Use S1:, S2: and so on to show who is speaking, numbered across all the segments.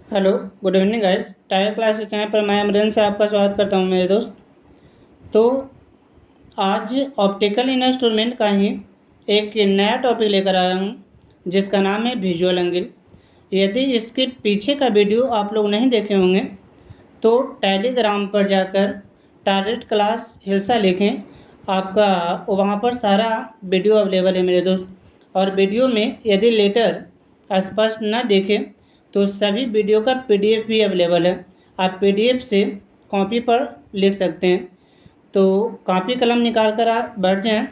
S1: Hello, good evening guys. Tyre class के channel पर मैं अमरेंद्र से आपका स्वागत करता हूं मेरे दोस्त। तो आज ऑप्टिकल इंस्ट्रूमेंट का ही एक नया टॉपिक लेकर आया हूं जिसका नाम है विजुअल एंगल। यदि इसके पीछे का वीडियो आप लोग नहीं देखे होंगे तो टेलीग्राम पर जाकर टारगेट क्लास हिलसा लिखें, आपका वहां पर सारा वीडियो अवेलेबल है मेरे दोस्त। और वीडियो में यदि लेटर स्पष्ट न देखें तो सभी वीडियो का पीडीएफ भी अवेलेबल है। आप पीडीएफ से कॉपी पर लिख सकते हैं। तो कॉपी कलम निकाल कर आप बैठ जाएं।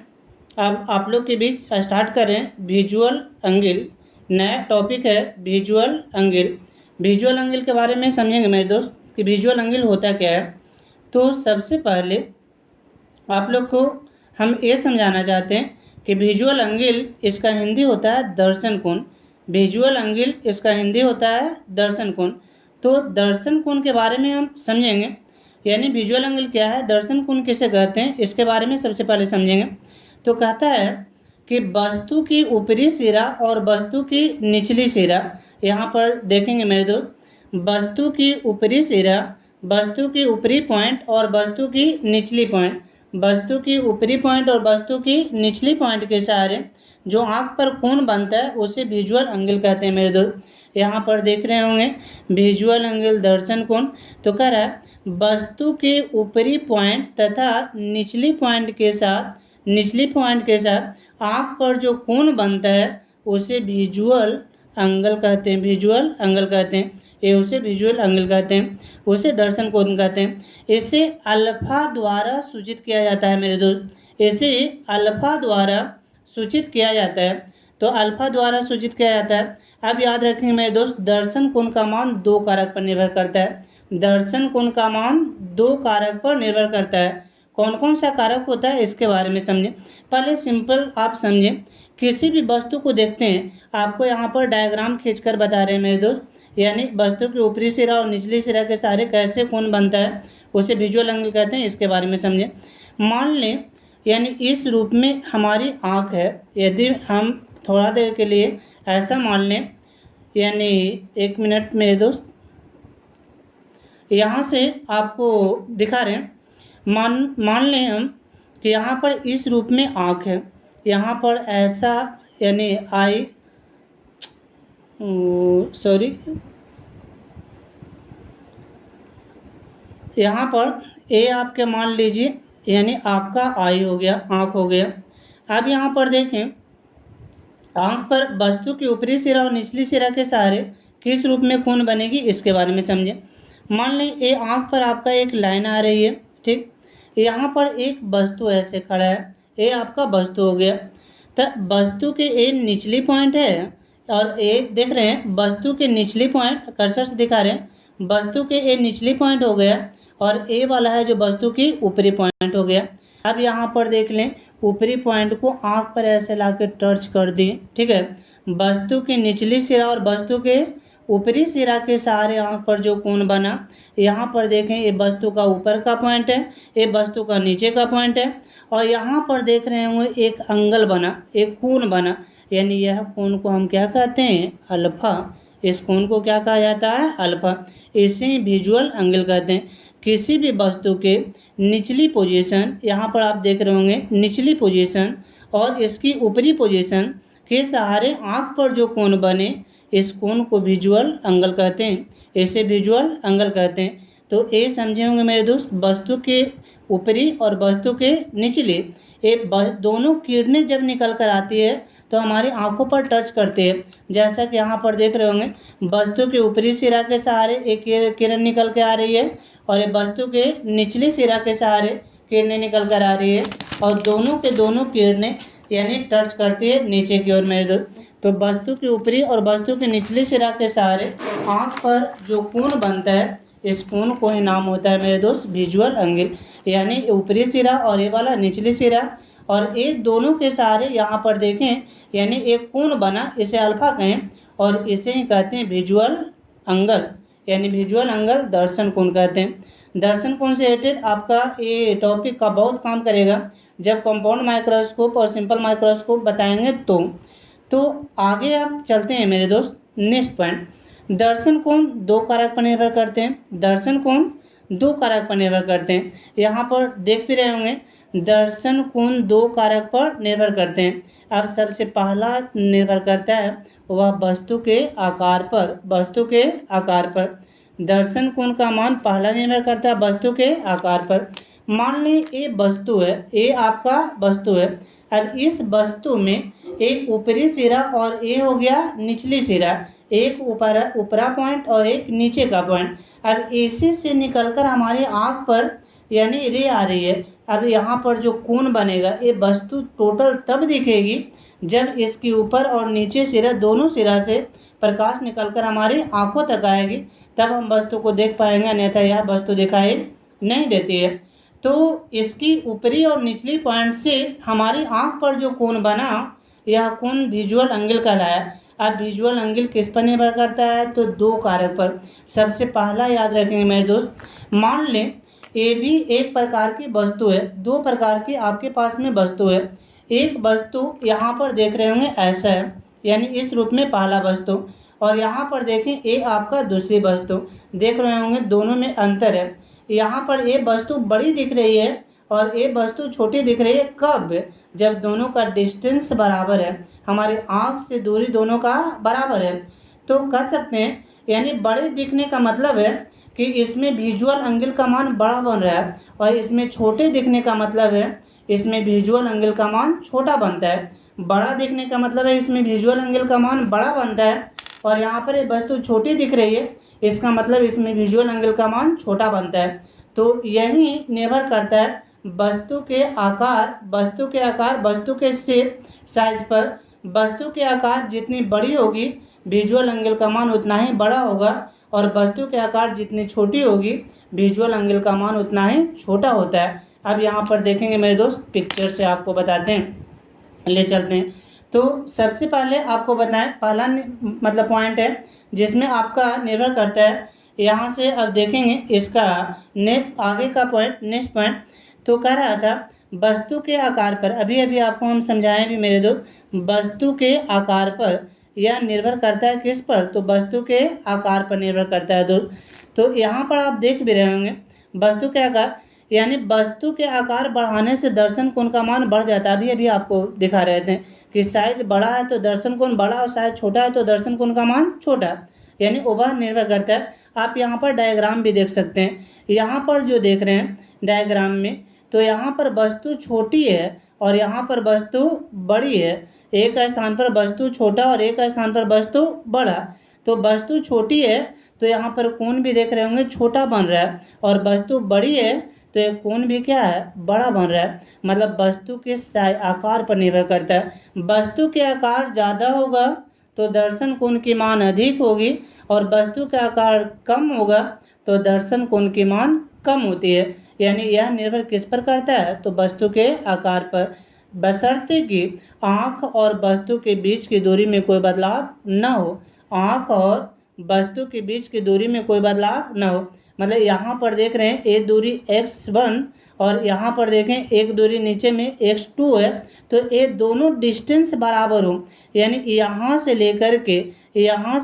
S1: अब आप लोग के बीच स्टार्ट करें विजुअल एंगल। नया टॉपिक है विजुअल एंगल। विजुअल एंगल के बारे में समझेंगे मेरे दोस्त कि विजुअल एंगल होता क्या है। तो सबसे पहले आप लोग को हम ये समझाना चाहते हैं कि विजुअल एंगल इसका हिंदी होता है दर्शन कोण। विजुअल एंगल इसका हिंदी होता है दर्शन कोण। तो दर्शन कोण के बारे में हम समझेंगे, यानी विजुअल एंगल क्या है, दर्शन कोण किसे कहते हैं, इसके बारे में सबसे पहले समझेंगे। तो कहता है कि वस्तु की ऊपरी सिरा और वस्तु की निचली सिरा, यहाँ पर देखेंगे मेरे दोस्त, वस्तु की ऊपरी सिरा, वस्तु की ऊपरी पॉइंट और वस्तु की निचली पॉइंट, वस्तु की ऊपरी पॉइंट और वस्तु की निचली पॉइंट के सहारे जो आँख पर कोण बनता है उसे विजुअल एंगल कहते हैं मेरे दोस्त। यहाँ पर देख रहे होंगे विजुअल एंगल दर्शन कोण। तो कह रहा है वस्तु के ऊपरी पॉइंट तथा निचली पॉइंट के साथ आँख पर जो कोण बनता है उसे विजुअल एंगल कहते हैं। विजुअल एंगल कहते हैं, ये उसे विजुअल एंगल कहते हैं, उसे दर्शन कोण कहते हैं। इसे अल्फा द्वारा सूचित किया जाता है मेरे दोस्त, इसे अल्फा द्वारा सूचित किया जाता है। तो अल्फा द्वारा सूचित किया जाता है। अब याद रखेंगे मेरे दोस्त, दर्शन कोण का मान दो कारक पर निर्भर करता है। दर्शन कोण का मान दो कारक पर निर्भर करता है। कौन कौन सा कारक होता है इसके बारे में समझें। पहले सिंपल आप समझें, किसी भी वस्तु को देखते हैं, आपको यहाँ पर डायग्राम खींचकर बता रहे हैं मेरे दोस्त, यानी वस्तु के ऊपरी सिरा और निचली सिरा के सारे कैसे कोण बनता है उसे विजुअल एंगल कहते हैं, इसके बारे में समझें। मान लें यानी इस रूप में हमारी आँख है, यदि हम थोड़ा देर के लिए ऐसा मान लें, यानी एक मिनट मेरे दोस्त, यहाँ से आपको दिखा रहे हैं। मान लें हम कि यहाँ पर इस रूप में आँख है, यहाँ पर ऐसा यानी आई सॉरी यहाँ पर ए आपके मान लीजिए, यानी आपका आई हो गया, आँख हो गया। अब यहाँ पर देखें आँख पर वस्तु की ऊपरी सिरा और निचली सिरा के सहारे किस रूप में कोण बनेगी इसके बारे में समझें। मान लें ये आँख पर आपका एक लाइन आ रही है, ठीक, यहाँ पर एक वस्तु ऐसे खड़ा है, ये आपका वस्तु हो गया। तो वस्तु के ये निचली पॉइंट है और ये देख रहे हैं वस्तु के निचली पॉइंट, कर्सर से दिखा रहे हैं, वस्तु के ये निचली पॉइंट हो गया और ए वाला है जो वस्तु की ऊपरी पॉइंट हो गया। अब यहाँ पर देख लें ऊपरी पॉइंट को आँख पर ऐसे ला के टच कर दिए, ठीक है। वस्तु की निचली सिरा और वस्तु के ऊपरी सिरा के सहारे आँख पर जो कोण बना, यहाँ पर देखें ये वस्तु का ऊपर का पॉइंट है, ये वस्तु का नीचे का पॉइंट है, और यहाँ पर देख रहे होंगे एक एंगल बना, एक कोण बना, यानी यह कोण को हम क्या कहते हैं, अल्फा। इस कोण को क्या कहा जाता है, अल्फा। इसे विजुअल एंगल कहते हैं। किसी भी वस्तु के निचली पोजीशन, यहाँ पर आप देख रहे होंगे निचली पोजीशन और इसकी ऊपरी पोजीशन के सहारे आँख पर जो कोण बने इस कोण को विजुअल एंगल कहते हैं, इसे विजुअल एंगल कहते हैं। तो ये समझे होंगे मेरे दोस्त, वस्तु के ऊपरी और वस्तु के निचली ये दोनों किरणें जब निकल कर आती है तो हमारी आंखों पर टच करते हैं। जैसा कि यहाँ पर देख रहे होंगे वस्तु के ऊपरी सिरा के सहारे एक किरण निकल के आ रही है और ये वस्तु के निचली सिरा के सहारे किरणें निकल कर आ रही है और दोनों के दोनों किरणें यानी टच करती है नीचे की ओर मेरे दोस्त। तो वस्तु के ऊपरी और वस्तु के निचली सिरा के सहारे आँख पर जो कोण बनता है इस कोण को ही नाम होता है मेरे दोस्त विजुअल एंगल। यानी ऊपरी सिरा और ये वाला निचली सिरा और ये दोनों के सहारे यहाँ पर देखें यानी एक कोण बना, इसे अल्फा कहें और इसे ही कहते हैं विजुअल एंगल, यानी विजुअल एंगल दर्शन कोण कहते हैं। दर्शन कोण से रिलेटेड आपका ये टॉपिक का बहुत काम करेगा जब कंपाउंड माइक्रोस्कोप और सिंपल माइक्रोस्कोप बताएंगे तो आगे आप चलते हैं मेरे दोस्त नेक्स्ट पॉइंट। दर्शन कोण दो कारक पर निर्भर करते हैं, दर्शन कोण दो कारक पर निर्भर करते हैं। यहाँ पर देख भी रहे होंगे दर्शन कोण दो कारक पर निर्भर करते हैं। अब सबसे पहला निर्भर करता है वह वस्तु के आकार पर, वस्तु के आकार पर। दर्शन कोण का मान पहला निर्भर करता है वस्तु के आकार पर। मान लें ये वस्तु है, ये आपका वस्तु है। अब इस वस्तु में एक ऊपरी सिरा और ये हो गया निचली सिरा, एक ऊपरा पॉइंट और एक नीचे का पॉइंट। अब इसी से निकलकर हमारे आँख पर यानी रे आ रही है। अब यहाँ पर जो कोण बनेगा ये वस्तु टोटल तब दिखेगी जब इसके ऊपर और नीचे सिरा दोनों सिरा से प्रकाश निकलकर हमारी आंखों तक आएगी, तब हम वस्तु को देख पाएंगे, अन्यथा यह वस्तु दिखाई नहीं देती है। तो इसकी ऊपरी और निचली पॉइंट से हमारी आंख पर जो कोण बना यह कोण विजुअल एंगल कहलाया। अब विजुअल एंगल किस पर निर्भर करता है? तो दो कारक पर। सबसे पहला याद रखेंगे मेरे दोस्त, मान लें ये भी एक प्रकार की वस्तु है, दो प्रकार की आपके पास में वस्तु है। एक वस्तु यहाँ पर देख रहे होंगे ऐसा है, यानी इस रूप में पहला वस्तु, और यहाँ पर देखें ये आपका दूसरी वस्तु, देख रहे होंगे दोनों में अंतर है। यहाँ पर ये वस्तु बड़ी दिख रही है और ये वस्तु छोटी दिख रही है। कब? जब दोनों का डिस्टेंस बराबर है, हमारी आँख से दूरी दोनों का बराबर है। तो कह सकते हैं यानी बड़े दिखने का मतलब है कि इसमें विजुअल एंगल का मान बड़ा बन रहा है, और इसमें छोटे दिखने का मतलब है इसमें विजुअल एंगल का मान छोटा बनता है। बड़ा दिखने का मतलब है इसमें विजुअल एंगल का मान बड़ा बनता है, और यहाँ पर ये वस्तु छोटी दिख रही है, इसका मतलब इसमें विजुअल एंगल का मान छोटा बनता है। तो यही निर्भर करता है वस्तु के आकार, वस्तु के आकार, वस्तु के शेप, साइज पर। वस्तु के आकार जितनी बड़ी होगी विजुअल एंगल का मान उतना ही बड़ा होगा, और वस्तु के आकार जितनी छोटी होगी विजुअल एंगल का मान उतना ही छोटा होता है। अब यहाँ पर देखेंगे मेरे दोस्त, पिक्चर से आपको बताते हैं, ले चलते हैं। तो सबसे पहले आपको बताएं, पहला मतलब पॉइंट है जिसमें आपका निर्भर करता है। यहाँ से अब देखेंगे इसका आगे का पॉइंट, नेक्स्ट पॉइंट। तो कह रहा था वस्तु के आकार पर, अभी अभी आपको हम समझाएं भी मेरे दोस्त, वस्तु के आकार पर यह निर्भर करता है किस पर? तो वस्तु के आकार पर निर्भर करता है दोस्त। तो यहाँ पर आप देख भी रहे होंगे वस्तु के आकार, यानी वस्तु के आकार बढ़ाने से दर्शन कोण का मान बढ़ जाता है। अभी अभी आपको दिखा रहे थे कि साइज बड़ा है तो दर्शन कोण बड़ा, और साइज छोटा है तो दर्शन कोण का मान छोटा, यानी वह निर्भर करता है। आप यहाँ पर डायग्राम भी देख सकते हैं, यहाँ पर जो देख रहे हैं डायग्राम में, तो यहाँ पर वस्तु छोटी है और यहाँ पर वस्तु बड़ी है। एक स्थान पर वस्तु छोटा और एक स्थान पर वस्तु बड़ा। तो वस्तु छोटी है तो यहाँ पर कोण भी देख रहे होंगे छोटा बन रहा है, और वस्तु बड़ी है तो एक कोण भी क्या है? बड़ा बन रहा है। मतलब वस्तु के आकार पर निर्भर करता है। वस्तु के आकार ज़्यादा होगा तो दर्शन कोण की मान अधिक होगी, और वस्तु का आकार कम होगा तो दर्शन कोण की मान कम होती है। यानी यह निर्भर किस पर करता है? तो वस्तु के आकार पर, बशर्ते कि आँख और वस्तु के बीच की दूरी में कोई बदलाव न हो। आँख और वस्तु के बीच की दूरी में कोई बदलाव न हो। मतलब यहाँ पर देख रहे हैं एक दूरी x1 और यहाँ पर देखें एक दूरी नीचे में x2 है, तो ये दोनों डिस्टेंस बराबर हो। यानी यहाँ से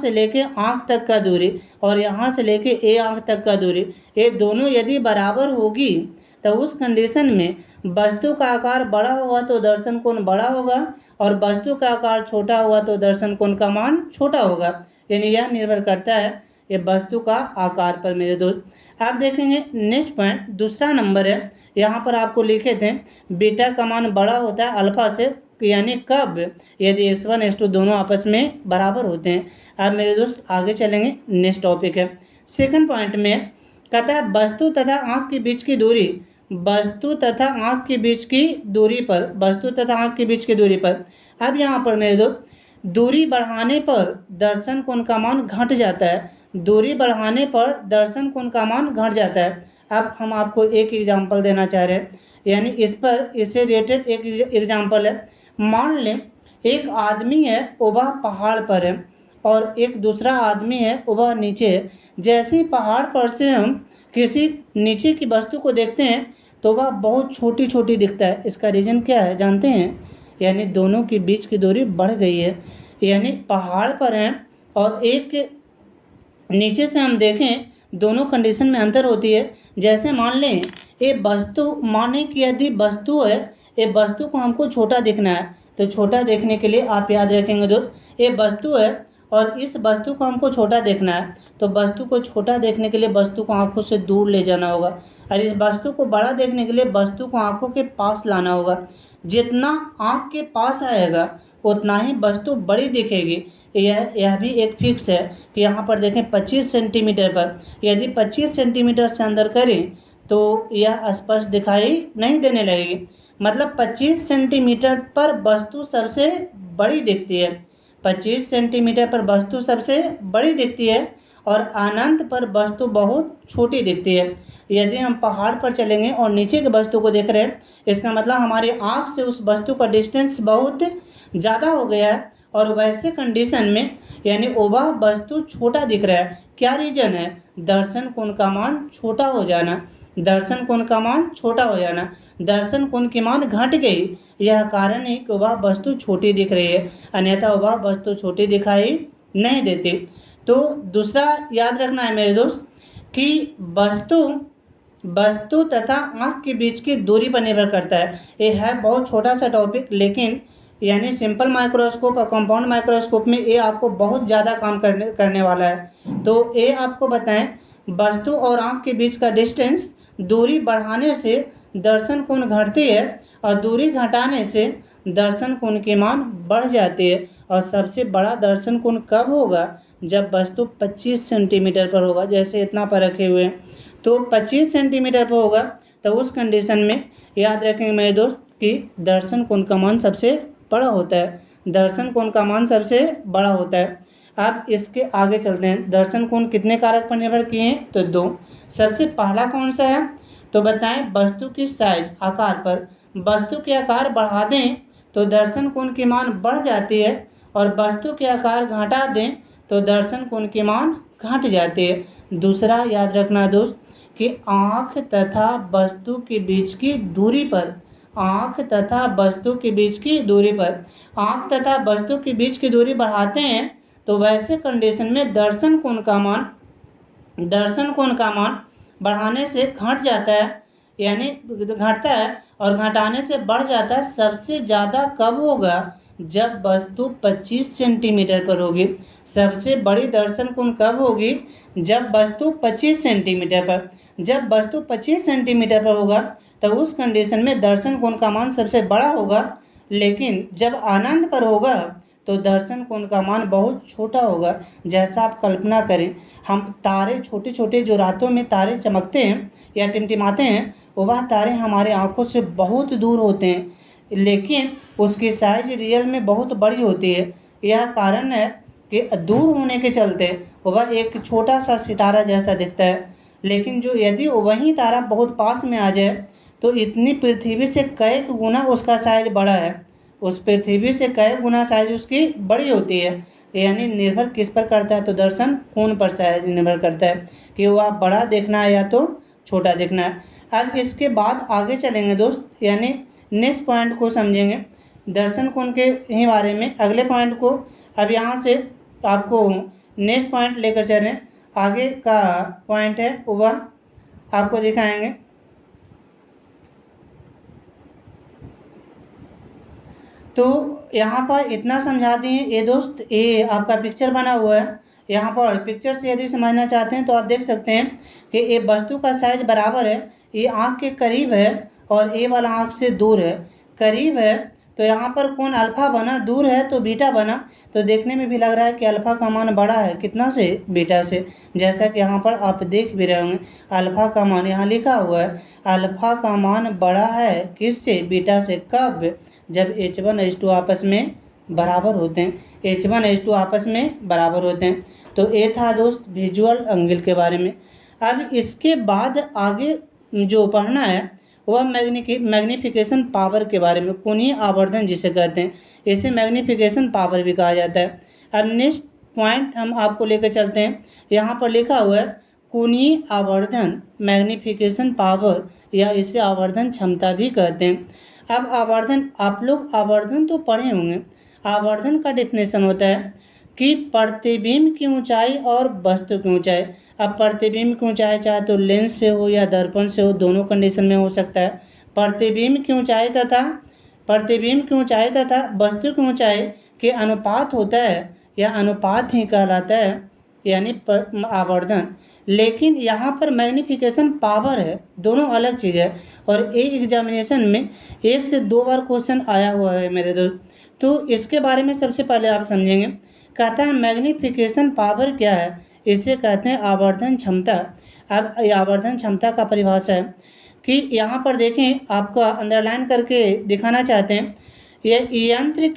S1: लेके आँख तक का दूरी और यहाँ से लेके ए आँख तक का दूरी, ये दोनों यदि बराबर होगी तो उस कंडीशन में वस्तु का आकार बड़ा होगा तो दर्शन कोण बड़ा होगा, और वस्तु का आकार छोटा होगा तो दर्शन कोण का मान छोटा होगा। यानी यह निर्भर करता है ये वस्तु का आकार पर मेरे दोस्त। आप देखेंगे नेक्स्ट पॉइंट, दूसरा नंबर है, यहाँ पर आपको लिखे थे बीटा का मान बड़ा होता है अल्फा से, यानी कब? यदि x1 x2 दोनों आपस में बराबर होते हैं। अब मेरे दोस्त आगे चलेंगे, नेक्स्ट टॉपिक है सेकंड पॉइंट में, कहता है वस्तु तथा आँख के बीच की दूरी, वस्तु तथा आँख के बीच की दूरी पर, वस्तु तथा आँख के बीच की दूरी पर। अब यहाँ पर मेरे दोस्त दूरी बढ़ाने पर दर्शन कोण का मान घट जाता है, दूरी बढ़ाने पर दर्शन कोण का मान घट जाता है। अब हम आपको एक एग्जांपल देना चाह रहे हैं, यानी इससे रिलेटेड एक एग्जांपल है। मान लें एक आदमी है वह पहाड़ पर है और एक दूसरा आदमी है वह नीचे है। जैसे ही पहाड़ पर से हम किसी नीचे की वस्तु को देखते हैं तो वह बहुत छोटी छोटी दिखता है। इसका रीज़न क्या है जानते हैं? यानी दोनों के बीच की दूरी बढ़ गई है। यानी पहाड़ पर हैं और एक नीचे से हम देखें दोनों कंडीशन में अंतर होती है। जैसे मान लें ये वस्तु, माने कि यदि वस्तु है, ये वस्तु को हमको छोटा दिखना है, तो छोटा देखने के लिए आप याद रखेंगे दोस्त, ये वस्तु है और इस वस्तु को हमको छोटा देखना है, तो वस्तु को छोटा देखने के लिए वस्तु को आंखों से दूर ले जाना होगा, और इस वस्तु को बड़ा देखने के लिए वस्तु को आंखों के पास लाना होगा। जितना आंख के पास आएगा उतना ही वस्तु बड़ी दिखेगी। यह भी एक फिक्स है कि यहाँ पर देखें 25 सेंटीमीटर पर, यदि 25 सेंटीमीटर से अंदर करें तो यह स्पष्ट दिखाई नहीं देने लगेगी। मतलब 25 सेंटीमीटर पर वस्तु सबसे बड़ी दिखती है, 25 सेंटीमीटर पर वस्तु सबसे बड़ी दिखती है और अनंत पर वस्तु बहुत छोटी दिखती है। यदि हम पहाड़ पर चलेंगे और नीचे की वस्तु को देख रहे हैं, इसका मतलब हमारी आँख से उस वस्तु का डिस्टेंस बहुत ज़्यादा हो गया है और वैसे कंडीशन में यानी वह वस्तु छोटा दिख रहा है। क्या रीजन है? दर्शन कोण का मान छोटा हो जाना, दर्शन कोण का मान छोटा हो जाना, दर्शन कोण की मान घट गई। यह कारण है कि वह वस्तु छोटी दिख रही है, अन्यथा वह वस्तु छोटी दिखाई नहीं देती। तो दूसरा याद रखना है मेरे दोस्त कि वस्तु तथा आँख के बीच की दूरी पर निर्भर करता है। ये है बहुत छोटा सा टॉपिक, लेकिन यानी सिंपल माइक्रोस्कोप और कंपाउंड माइक्रोस्कोप में ये आपको बहुत ज़्यादा काम करने वाला है। तो ये आपको बताएं, वस्तु और आँख के बीच का डिस्टेंस दूरी बढ़ाने से दर्शन कोण घटती है और दूरी घटाने से दर्शन कोण की मान बढ़ जाती है। और सबसे बड़ा दर्शन कोण कब होगा? जब वस्तु 25 सेंटीमीटर पर होगा। जैसे इतना पर रखे हुए हैं तो 25 सेंटीमीटर पर होगा, तो उस कंडीशन में याद रखेंगे मेरे दोस्त कि दर्शन कोण का मान सबसे बड़ा होता है, दर्शन कोण का मान सबसे बड़ा होता है। अब इसके आगे चलते हैं। दर्शन कोण कितने कारक पर निर्भर किए हैं? तो 2। सबसे पहला कौन सा है? तो बताएं, वस्तु की साइज, आकार पर। वस्तु के आकार बढ़ा दें तो दर्शन कोण की मान बढ़ जाती है और वस्तु के आकार घटा दें तो दर्शन कोण की मान घट जाती है। दूसरा याद रखना दोस्त कि आँख तथा वस्तु के बीच की दूरी पर, आँख तथा वस्तु के बीच की दूरी पर, आँख तथा वस्तु के बीच की दूरी बढ़ाते हैं तो वैसे कंडीशन में दर्शन कोण का मान बढ़ाने से घट जाता है, यानी घटता है और घटाने से बढ़ जाता है। सबसे ज़्यादा कब होगा? जब वस्तु 25 सेंटीमीटर पर होगी। सबसे बड़ी दर्शन कोण कब होगी? जब वस्तु 25 सेंटीमीटर पर। जब वस्तु 25 सेंटीमीटर पर होगा तो उस कंडीशन में दर्शन कोण का मान सबसे बड़ा होगा, लेकिन जब अनंत पर होगा तो दर्शन कोण का मान बहुत छोटा होगा। जैसा आप कल्पना करें, हम तारे छोटे छोटे जो रातों में तारे चमकते हैं या टिमटिमाते हैं, वह तारे हमारे आँखों से बहुत दूर होते हैं, लेकिन उसकी साइज रियल में बहुत बड़ी होती है। यह कारण है कि दूर होने के चलते वह एक छोटा सा सितारा जैसा दिखता है, लेकिन जो यदि वही तारा बहुत पास में आ जाए तो इतनी पृथ्वी से कई गुना उसका साइज बड़ा है, उस पृथ्वी से कई गुना साइज उसकी बड़ी होती है। यानी निर्भर किस पर करता है? तो दर्शन कोण पर साइज निर्भर करता है कि वह बड़ा देखना है या तो छोटा देखना है। अब इसके बाद आगे चलेंगे दोस्त, यानी नेक्स्ट पॉइंट को समझेंगे दर्शन कोण के ही बारे में। अगले पॉइंट को अब यहाँ से आपको नेक्स्ट पॉइंट लेकर चल रहे हैं। आगे का पॉइंट है वह आपको दिखाएंगे। तो यहाँ पर इतना समझा दिए ये दोस्त। ये आपका पिक्चर बना हुआ है, यहाँ पर पिक्चर से यदि समझना चाहते हैं तो आप देख सकते हैं कि ये वस्तु का साइज बराबर है, ये आँख के करीब है और ये वाला आँख से दूर है। करीब है तो यहाँ पर कोण अल्फा बना, दूर है तो बीटा बना। तो देखने में भी लग रहा है कि अल्फा का मान बड़ा है, कितना से? बीटा से। जैसा कि यहाँ पर आप देख भी रहे होंगे, अल्फा का मान यहाँ लिखा हुआ है, अल्फा का मान बड़ा है किससे? बीटा से। कब? जब H1 H2 आपस में बराबर होते हैं, H1 H2 आपस में बराबर होते हैं। तो ये था दोस्त विजुअल एंगल के बारे में। अब इसके बाद आगे जो पढ़ना है वह मैग्नीफिकेशन पावर के बारे में, कोणीय आवर्धन जिसे कहते हैं, इसे मैग्नीफिकेशन पावर भी कहा जाता है। अब नेक्स्ट पॉइंट हम आपको लेकर चलते हैं। यहाँ पर लिखा हुआ है कोणीय आवर्धन, मैग्नीफिकेशन पावर, या इसे आवर्धन क्षमता भी कहते हैं। अब आवर्धन, आप लोग आवर्धन तो पढ़े होंगे। आवर्धन का डेफिनेशन होता है कि प्रतिबिंब की ऊंचाई और वस्तु की ऊंचाई। अब प्रतिबिंब की ऊंचाई चाहे तो लेंस से हो या दर्पण से हो, दोनों कंडीशन में हो सकता है। प्रतिबिंब की ऊंचाई तथा वस्तु की ऊंचाई के अनुपात होता है, या अनुपात ही कहलाता है, यानी आवर्धन। लेकिन यहाँ पर मैग्नीफिकेशन पावर है, दोनों अलग चीज़ है। और एग्जामिनेशन में 1 से 2 बार क्वेश्चन आया हुआ है मेरे दोस्त। तो इसके बारे में सबसे पहले आप समझेंगे। कहता है मैग्नीफिकेशन पावर क्या है, इसे कहते हैं आवर्धन क्षमता। अब आवर्धन क्षमता का परिभाषा है कि यहाँ पर देखें, आपका अंडरलाइन करके दिखाना चाहते हैं। यह यंत्र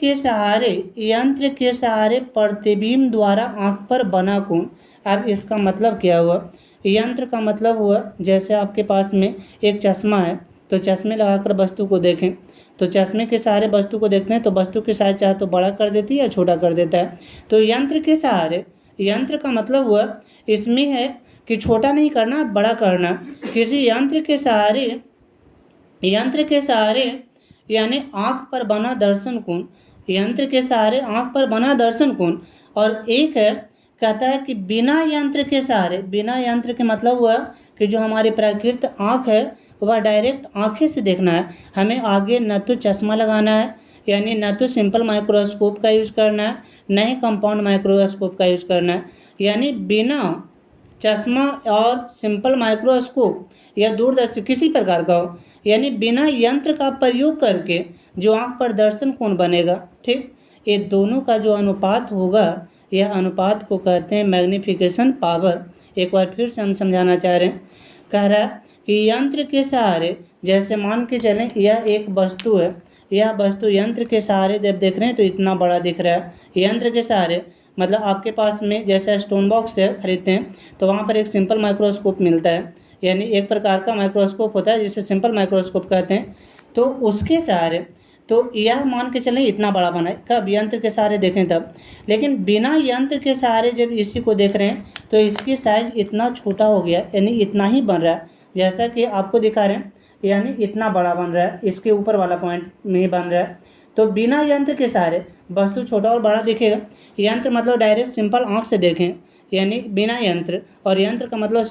S1: के सहारे प्रतिबिंब द्वारा आँख पर बना कोण। अब इसका मतलब क्या हुआ? यंत्र का मतलब हुआ, जैसे आपके पास में एक चश्मा है, तो चश्मे लगाकर वस्तु को देखें, तो चश्मे के सहारे वस्तु को देखते हैं तो वस्तु की साइज चाहे तो बड़ा कर देती है या छोटा कर देता है। तो यंत्र के सहारे, यंत्र का मतलब हुआ इसमें है कि छोटा नहीं करना, बड़ा करना। किसी यंत्र के सहारे यानी आँख पर बना दर्शन कोण, यंत्र के सहारे आँख पर बना दर्शन कोण। और एक है, कहता है कि बिना यंत्र के सहारे, बिना यंत्र के मतलब हुआ कि जो हमारी प्राकृतिक आँख है वह डायरेक्ट आँखें से देखना है, हमें आगे न तो चश्मा लगाना है, यानी न तो सिंपल माइक्रोस्कोप का यूज़ करना है, न ही कंपाउंड माइक्रोस्कोप का यूज़ करना है। यानी बिना चश्मा और सिंपल माइक्रोस्कोप या दूरदर्शी किसी प्रकार का हो, यानी बिना यंत्र का प्रयोग करके जो आँख पर दर्शन कोण बनेगा, ठीक, ये दोनों का जो अनुपात होगा, यह अनुपात को कहते हैं मैग्नीफिकेशन पावर। एक बार फिर से हम समझाना चाह रहे हैं। कह रहा है कि यंत्र के सहारे, जैसे मान के चलें यह एक वस्तु है, यह वस्तु यंत्र के सहारे जब देख रहे हैं तो इतना बड़ा दिख रहा है। यंत्र के सहारे मतलब आपके पास में जैसे स्टोन बॉक्स है खरीदते हैं तो वहाँ पर एक सिंपल माइक्रोस्कोप मिलता है, यानी एक प्रकार का माइक्रोस्कोप होता है जिसे सिंपल माइक्रोस्कोप कहते हैं। तो उसके सहारे, तो यह मान के चलें इतना बड़ा बना है, कब यंत्र के सहारे देखें तब। लेकिन बिना यंत्र के सहारे जब इसी को देख रहे हैं तो इसकी साइज इतना छोटा हो गया, यानी इतना ही बन रहा है, जैसा कि आपको दिखा रहे हैं, यानी इतना बड़ा बन रहा है, इसके ऊपर वाला पॉइंट में बन रहा है। तो बिना यंत्र के सहारे वस्तु छोटा और बड़ा दिखेगा। यंत्र मतलब डायरेक्ट सिंपल आँख से देखें, यानी बिना यंत्र, और यंत्र का मतलब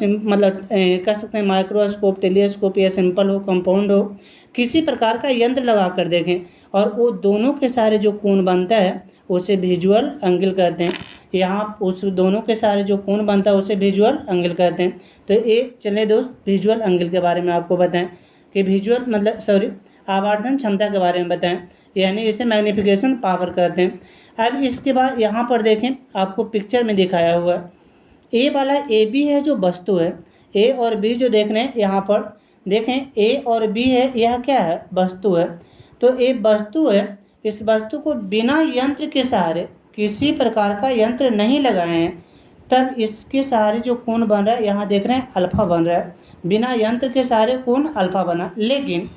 S1: कह सकते हैं माइक्रोस्कोप, टेलीस्कोप या सिंपल हो, कंपाउंड हो, किसी प्रकार का यंत्र लगा कर देखें और वो दोनों के सहारे जो कोण बनता है उसे विजुअल एंगल कहते हैं। यहाँ उस दोनों के सहारे जो कोण बनता है उसे विजुअल एंगल कहते हैं। तो ये चले दोस्त विजुअल एंगल के बारे में आपको बताएं कि विजुअल मतलब आवर्धन क्षमता के बारे में बताएं, यानी इसे मैग्नीफिकेशन पावर कहते हैं। अब इसके बाद यहाँ पर देखें, आपको पिक्चर में दिखाया हुआ है, ए वाला ए बी है जो वस्तु है, ए और बी जो देख रहे हैं यहाँ पर देखें, ए और बी है, यह क्या है? वस्तु है। तो ए वस्तु है, इस वस्तु को बिना यंत्र के सहारे, किसी प्रकार का यंत्र नहीं लगाए हैं, तब इसके सहारे जो कोण बन रहा है, यहाँ देख रहे हैं अल्फा बन रहा है, बिना यंत्र के सहारे कोण अल्फा बना। लेकिन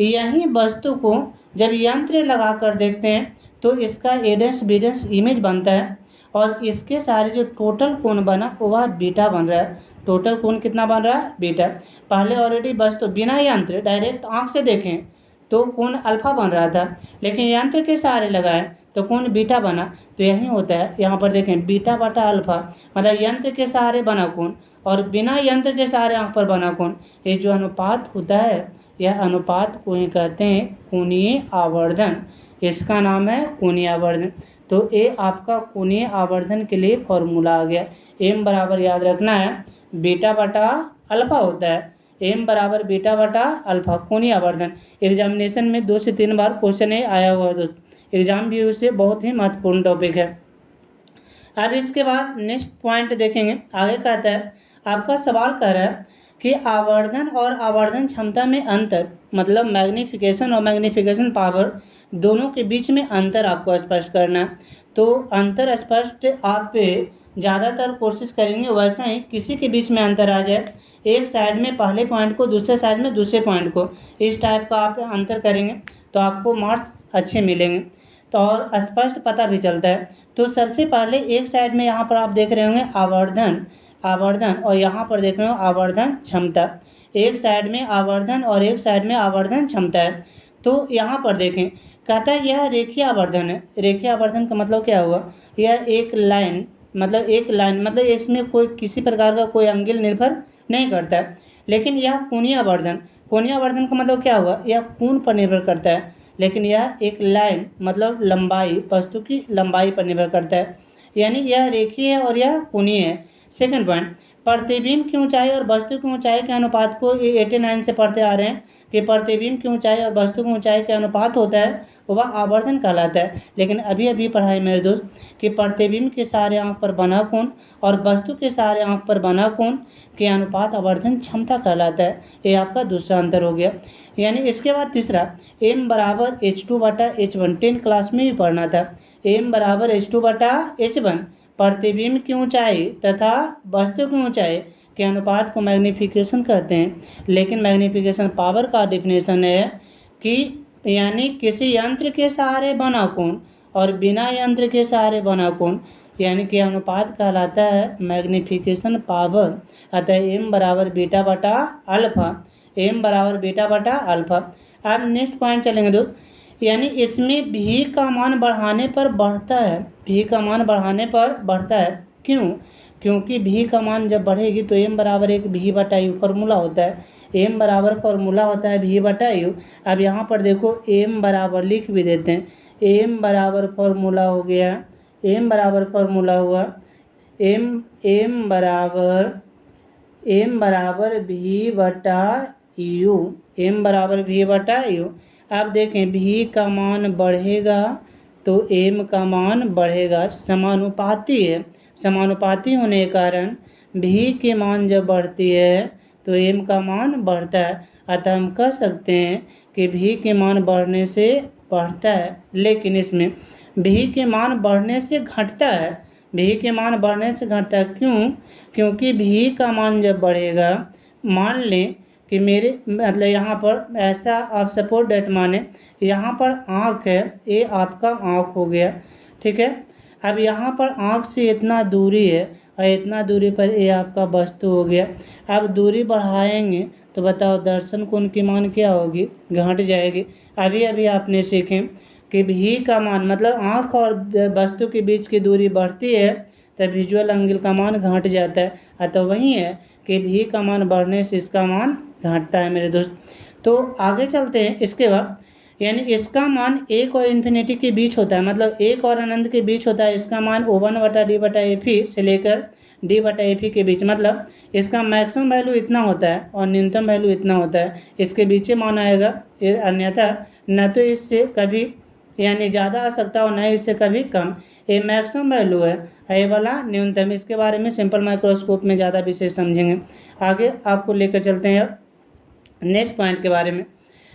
S1: यही वस्तु को जब यंत्र लगा कर देखते हैं तो इसका एडेंस बीडेंस इमेज बनता है और इसके सारे जो टोटल कोण बना वह बीटा बन रहा है। टोटल कोण कितना बन रहा है? बीटा। पहले ऑलरेडी वस्तु बिना यंत्र डायरेक्ट आँख से देखें तो कोण अल्फा बन रहा था, लेकिन यंत्र के सहारे लगाएं तो कोण बीटा बना। तो यही होता है, यहाँ पर देखें बीटा बटा अल्फा, मतलब यंत्र के सहारे बना कोण और बिना यंत्र के सहारे आँख पर बना कोण। ये जो अनुपात होता है, यह अनुपात को ही कहते हैं कोणीय आवर्धन। इसका नाम है कोणीय आवर्धन। तो ये आपका कोणीय आवर्धन के लिए फॉर्मूला आ गया। एम बराबर याद रखना है बीटा बटा अल्फा होता है, एम बराबर बीटा बटा अल्फा, कोणीय आवर्धन। एग्जामिनेशन में 2 से 3 बार क्वेश्चन आया हुआ है, एग्जाम व्यू से बहुत ही महत्वपूर्ण टॉपिक है। अब इसके बाद नेक्स्ट पॉइंट देखेंगे। आगे कहता है, आपका सवाल कह रहा है कि आवर्धन और आवर्धन क्षमता में अंतर, मतलब मैग्नीफिकेशन और मैग्नीफिकेशन पावर दोनों के बीच में अंतर आपको स्पष्ट करना है। तो अंतर स्पष्ट आप ज़्यादातर कोशिश करेंगे वैसा ही किसी के बीच में अंतर आ जाए, एक साइड में पहले पॉइंट को, दूसरे साइड में दूसरे पॉइंट को, इस टाइप का आप अंतर करेंगे तो आपको मार्क्स अच्छे मिलेंगे, तो और स्पष्ट पता भी चलता है। तो सबसे पहले एक साइड में यहाँ पर आप देख रहे होंगे आवर्धन और यहाँ पर देख रहे हो आवर्धन क्षमता। एक साइड में आवर्धन और एक साइड में आवर्धन क्षमता है। तो यहाँ पर देखें, कहता है यह रेखीय आवर्धन है। रेखीय आवर्धन का मतलब क्या हुआ, यह एक लाइन मतलब इसमें कोई किसी प्रकार का कोई एंगल निर्भर नहीं करता है। लेकिन यह कोणीय आवर्धन का मतलब क्या हुआ, यह कोण पर निर्भर करता है। लेकिन यह एक लाइन मतलब लंबाई, वस्तु की लंबाई पर निर्भर करता है, यानी यह रेखीय है और यह कोणीय है। सेकंड पॉइंट, प्रतिबिंब की ऊंचाई और वस्तु की ऊंचाई के अनुपात को 89 से पढ़ते आ रहे हैं कि प्रतिबिंब की ऊंचाई और वस्तु की ऊंचाई के अनुपात होता है, वह आवर्धन कहलाता है। लेकिन अभी पढ़ाई मेरे दोस्त कि प्रतिबिंब के सारे आंख पर बना कोण और वस्तु के सारे आंख पर बना कोण के अनुपात आवर्धन क्षमता कहलाता है। ये आपका दूसरा अंतर हो गया। यानी इसके बाद तीसरा, m बराबर H2/H1, 10 क्लास में भी पढ़ना था। m बराबर H2/H1 प्रतिबिंब की ऊंचाई तथा वस्तु की ऊंचाई के अनुपात को मैग्नीफिकेशन कहते हैं। लेकिन मैग्नीफिकेशन पावर का डिफिनेशन है कि यानी किसी यंत्र के सहारे बना कोण और बिना यंत्र के सहारे बना कोण, यानी कि अनुपात कहलाता है मैग्नीफिकेशन पावर। अतः m बराबर बीटा बटा अल्फा। अब नेक्स्ट पॉइंट चलेंगे दोस्त, यानी इसमें भी का मान बढ़ाने पर बढ़ता है। क्यों? क्योंकि भी का मान जब बढ़ेगी तो m बराबर एक भी बटा यू फॉर्मूला होता है। m बराबर फॉर्मूला होता है भी बटा यू। अब यहाँ पर देखो m बराबर लिख भी देते हैं, m बराबर फॉर्मूला हो गया, m बराबर फॉर्मूला हुआ m बराबर भी बटा यू, m बराबर भी बटा यू। अब देखें भी का मान बढ़ेगा तो m का मान बढ़ेगा, समानुपाती है। समानुपाती होने के कारण भी के मान जब बढ़ती है तो m का मान बढ़ता है। अतः हम कह सकते हैं कि भी के मान बढ़ने से बढ़ता है, लेकिन इसमें भी के मान बढ़ने से घटता है। क्यों? क्योंकि भी का मान जब बढ़ेगा, मान लें कि मेरे मतलब यहाँ पर ऐसा आप सपोर्ट डेट माने, यहाँ पर आँख है, ये आपका आँख हो गया, ठीक है। अब यहाँ पर आँख से इतना दूरी है और इतना दूरी पर ये आपका वस्तु हो गया। अब दूरी बढ़ाएंगे तो बताओ दर्शन कोण की मान क्या होगी, घट जाएगी। अभी आपने सीखे कि भी का मान मतलब आँख और वस्तु के बीच की दूरी बढ़ती है तब विजुअल एंगल का मान घट जाता है। अतः वही है कि भी का मान बढ़ने से इसका मान घटता है मेरे दोस्त। तो आगे चलते हैं। इसके बाद यानी इसका मान 1 और इन्फिनिटी के बीच होता है, मतलब 1 और अनंत के बीच होता है। इसका मान O1/D/Fe से लेकर D/Fe के बीच, मतलब इसका मैक्सिमम वैल्यू इतना होता है और न्यूनतम वैल्यू इतना होता है, इसके बीच मान आएगा। अन्यथा न तो इससे कभी यानी ज़्यादा आ सकता और न इससे कभी कम। ये मैक्सिमम वैल्यू है, ये वाला न्यूनतम। इसके बारे में सिंपल माइक्रोस्कोप में ज़्यादा विशेष समझेंगे। आगे आपको लेकर चलते हैं अब नेक्स्ट पॉइंट के बारे में।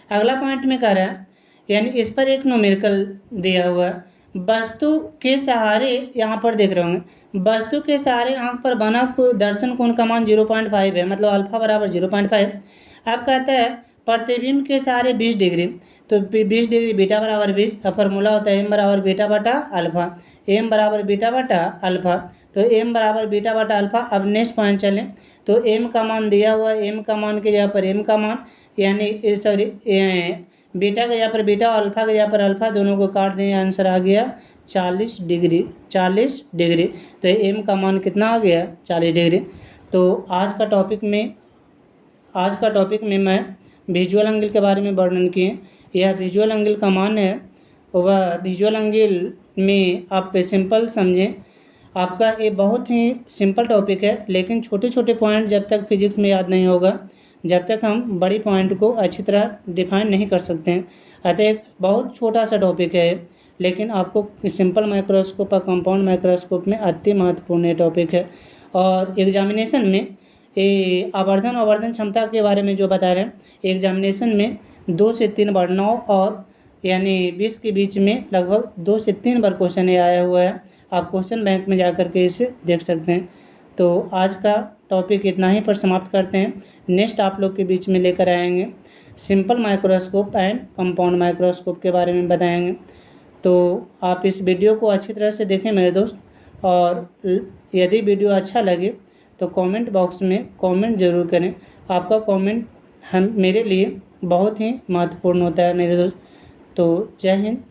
S1: अगला पॉइंट में कह रहा है यानी इस पर एक न्यूमेरिकल दिया हुआ है। वस्तु के सहारे, यहाँ पर देख रहे होंगे, वस्तु के सहारे आंख पर बना दर्शन कोण का मान 0.5 है, मतलब अल्फा बराबर 0.5। अब कहता है प्रतिबिंब के सहारे 20 डिग्री, तो 20 डिग्री बीटा बराबर 20 का फॉर्मूला होता है m बराबर बीटा बटा अल्फा। m बराबर बीटा बटा अल्फा, तो m बराबर बीटा बटा अल्फा। अब नेक्स्ट पॉइंट चलें तो m का मान दिया हुआ है, m का मान की जगह पर m का मान, यानी सॉरी बीटा की जगह पर बीटा और अल्फा की जगह पर अल्फा, दोनों को काट दें, आंसर आ गया 40 डिग्री। तो m का मान कितना आ गया, 40 डिग्री। तो आज का टॉपिक में मैं विजुअल एंगल के बारे में वर्णन किए। यह विजुअल एंगल का मान है, वह विजुअल एंगल में आप सिंपल समझें। आपका ये बहुत ही सिंपल टॉपिक है, लेकिन छोटे छोटे पॉइंट जब तक फिजिक्स में याद नहीं होगा, जब तक हम बड़ी पॉइंट को अच्छी तरह डिफाइन नहीं कर सकते हैं। अतः एक बहुत छोटा सा टॉपिक है, लेकिन आपको सिंपल माइक्रोस्कोप और कंपाउंड माइक्रोस्कोप में अति महत्वपूर्ण टॉपिक है। और एग्जामिनेशन में ये आवर्धन क्षमता के बारे में जो बता रहे हैं, एग्जामिनेशन में 2 से 3 बार 9 और यानी 20 के बीच में लगभग 2 से 3 बार क्वेश्चन ये आया हुआ है। आप क्वेश्चन बैंक में जा कर के इसे देख सकते हैं। तो आज का टॉपिक इतना ही पर समाप्त करते हैं। नेक्स्ट आप लोग के बीच में लेकर आएंगे simple microscope and compound microscope के बारे में बताएंगे। तो आप इस वीडियो को अच्छी तरह से देखें मेरे दोस्त, और यदि वीडियो अच्छा लगे तो कमेंट बॉक्स में कमेंट ज़रूर करें। आपका कमेंट हम मेरे लिए बहुत ही महत्वपूर्ण होता है मेरे दोस्त। तो जय हिंद।